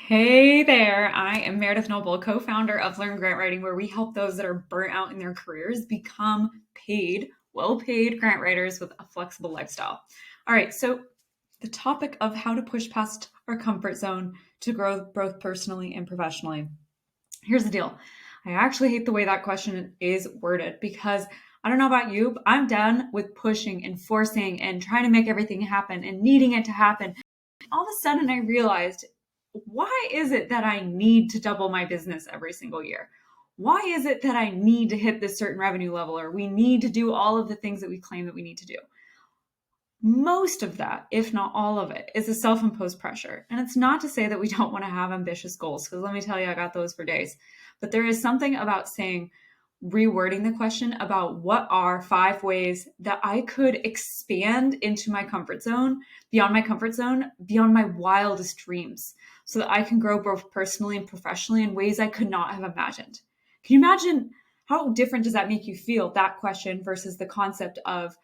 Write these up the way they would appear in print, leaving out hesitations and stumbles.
Hey there, I am Meredith Noble, co-founder of Learn Grant Writing, where we help those that are burnt out in their careers become paid, well-paid grant writers with a flexible lifestyle. All right, so the topic of how to push past our comfort zone to grow both personally and professionally. Here's the deal. I actually hate the way that question is worded because I don't know about you, but I'm done with pushing and forcing and trying to make everything happen and needing it to happen. All of a sudden I realized, why is it that I need to double my business every single year? Why is it that I need to hit this certain revenue level, or we need to do all of the things that we claim that we need to do? Most of that, if not all of it, is a self-imposed pressure. And it's not to say that we don't want to have ambitious goals, because let me tell you, I got those for days. But there is something about saying, rewording the question about what are 5 ways that I could expand into my comfort zone, beyond my wildest dreams, so that I can grow both personally and professionally in ways I could not have imagined. Can you imagine how different does that make you feel, that question versus the concept of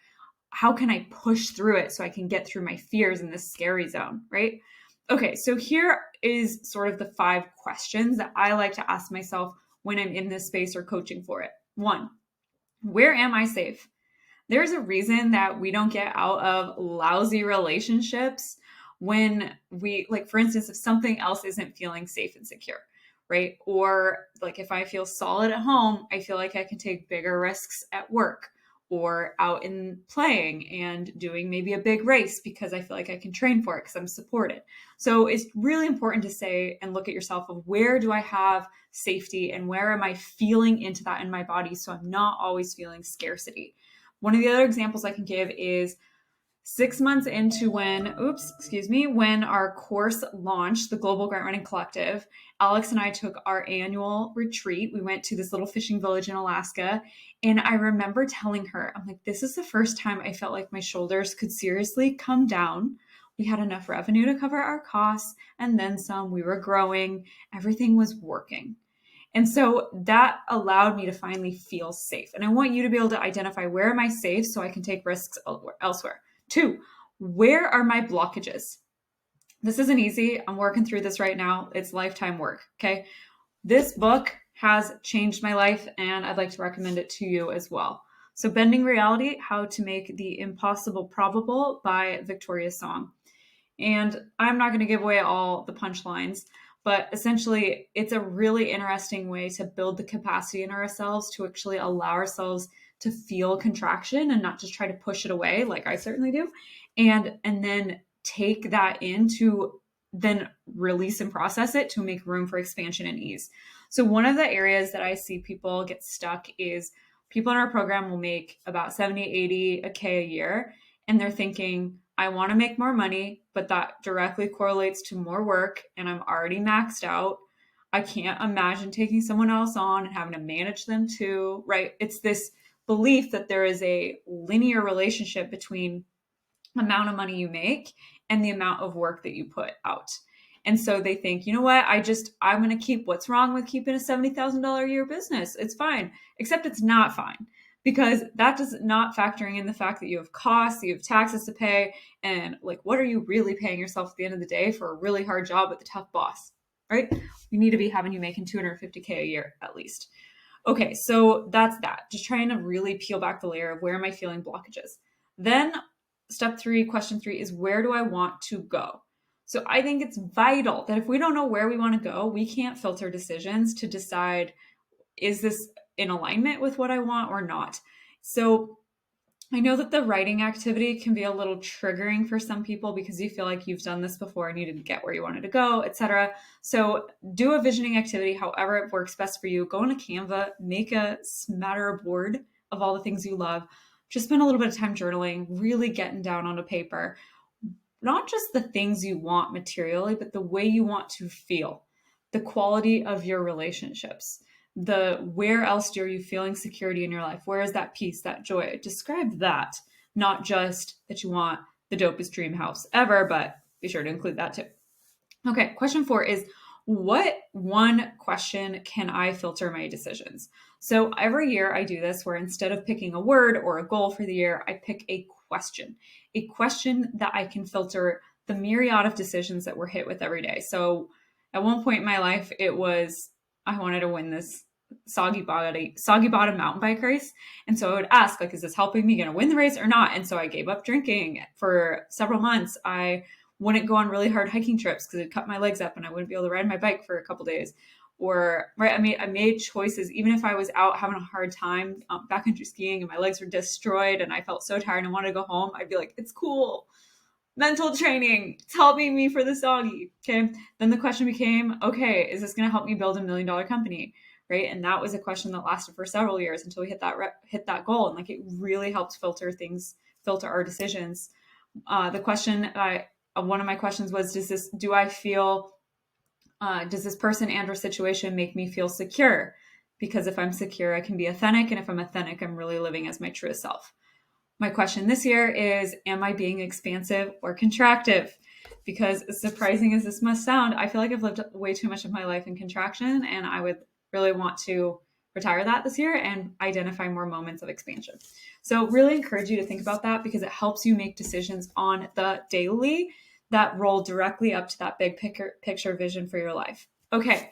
how can I push through it so I can get through my fears in this scary zone, right? Okay, so here is sort of the 5 questions that I like to ask myself when I'm in this space or coaching for it. 1, where am I safe? There's a reason that we don't get out of lousy relationships when we, like, for instance, if something else isn't feeling safe and secure, right? Or like if I feel solid at home, I feel like I can take bigger risks at work or out in playing and doing maybe a big race because I feel like I can train for it because I'm supported. So it's really important to say and look at yourself of, where do I have safety and where am I feeling into that in my body, so I'm not always feeling scarcity. One of the other examples I can give is 6 months into when our course launched, the Global Grant Writing Collective. Alex and I took our annual retreat. We went to this little fishing village in Alaska. And I remember telling her, I'm like, this is the first time I felt like my shoulders could seriously come down. We had enough revenue to cover our costs and then some. We were growing. Everything was working. And so that allowed me to finally feel safe. And I want you to be able to identify, where am I safe so I can take risks elsewhere? 2, where are my blockages? This isn't easy. I'm working through this right now. It's lifetime work. Okay. This book has changed my life and I'd like to recommend it to you as well. So, Bending Reality: How to Make the Impossible Probable by Victoria Song. And I'm not going to give away all the punchlines, but essentially, it's a really interesting way to build the capacity in ourselves to actually allow ourselves to feel contraction and not just try to push it away, like I certainly do, and then take that in to then release and process it to make room for expansion and ease. So one of the areas that I see people get stuck is, people in our program will make about 70, 80, a K a year, and they're thinking, I want to make more money, but that directly correlates to more work and I'm already maxed out. I can't imagine taking someone else on and having to manage them too, right? It's this belief that there is a linear relationship between amount of money you make and the amount of work that you put out. And so they think, you know what, I'm going to keep, what's wrong with keeping a $70,000 a year business? It's fine, except it's not fine, because that does not factoring in the fact that you have costs, you have taxes to pay. And like, what are you really paying yourself at the end of the day for a really hard job with a tough boss, right? We need to be having you making 250K a year at least. Okay, so that's that. Just trying to really peel back the layer of, where am I feeling blockages? Then step 3, question 3 is, where do I want to go? So I think it's vital that if we don't know where we want to go, we can't filter decisions to decide, is this in alignment with what I want or not? So I know that the writing activity can be a little triggering for some people because you feel like you've done this before and you didn't get where you wanted to go, etc. So do a visioning activity, however it works best for you. Go on a Canva, make a smatter board of all the things you love. Just spend a little bit of time journaling, really getting down on a paper, not just the things you want materially, but the way you want to feel, the quality of your relationships, the where else are you feeling security in your life? Where is that peace, that joy? Describe that, not just that you want the dopest dream house ever, but be sure to include that too. Okay, question 4 is, what one question can I filter my decisions? So every year I do this, where instead of picking a word or a goal for the year, I pick a question that I can filter the myriad of decisions that we're hit with every day. So At one point in my life, it was I wanted to win this soggy bottom mountain bike race. And so I would ask, like, is this helping me gonna win the race or not? And so I gave up drinking for several months. I wouldn't go on really hard hiking trips because it'd cut my legs up and I wouldn't be able to ride my bike for a couple days. Or right, I made choices even if I was out having a hard time backcountry skiing and my legs were destroyed and I felt so tired and wanted to go home. I'd be like, it's cool, mental training. It's helping me for the soggy. Okay. Then the question became, okay, is this going to help me build $1 million company? Right. And that was a question that lasted for several years until we hit that goal. And like, it really helped filter our decisions. The question, one of my questions was, does this person and or situation make me feel secure? Because if I'm secure, I can be authentic. And if I'm authentic, I'm really living as my truest self. My question this year is, am I being expansive or contractive? Because as surprising as this must sound, I feel like I've lived way too much of my life in contraction, and I would really want to retire that this year and identify more moments of expansion. So really encourage you to think about that because it helps you make decisions on the daily that roll directly up to that big picture vision for your life. Okay,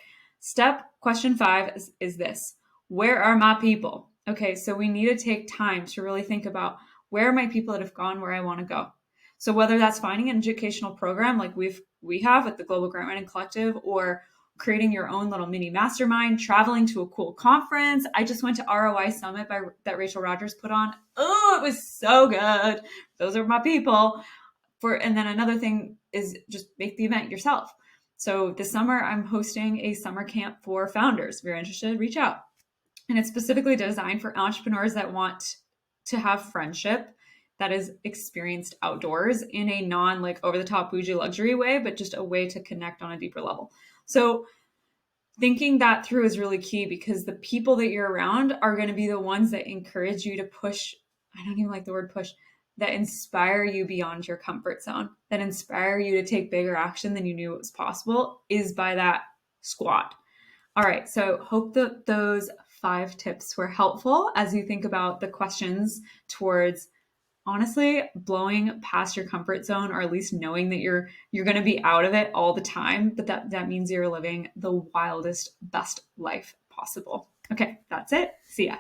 question 5 is this. Where are my people? Okay, so we need to take time to really think about where are my people that have gone where I want to go. So whether that's finding an educational program like we have at the Global Grant Writing Collective, or creating your own little mini mastermind, traveling to a cool conference. I just went to ROI Summit that Rachel Rogers put on. Oh, it was so good. Those are my people. And then another thing is just make the event yourself. So this summer, I'm hosting a summer camp for founders. If you're interested, reach out. And it's specifically designed for entrepreneurs that want to have friendship that is experienced outdoors in a non like over the top bougie luxury way, but just a way to connect on a deeper level. So thinking that through is really key because the people that you're around are going to be the ones that encourage you to push. I don't even like the word push, that inspire you beyond your comfort zone, that inspire you to take bigger action than you knew it was possible, is by that squad. All right. So hope that those 5 tips were helpful as you think about the questions towards honestly blowing past your comfort zone, or at least knowing that you're going to be out of it all the time, but that means you're living the wildest, best life possible. Okay, that's it. See ya.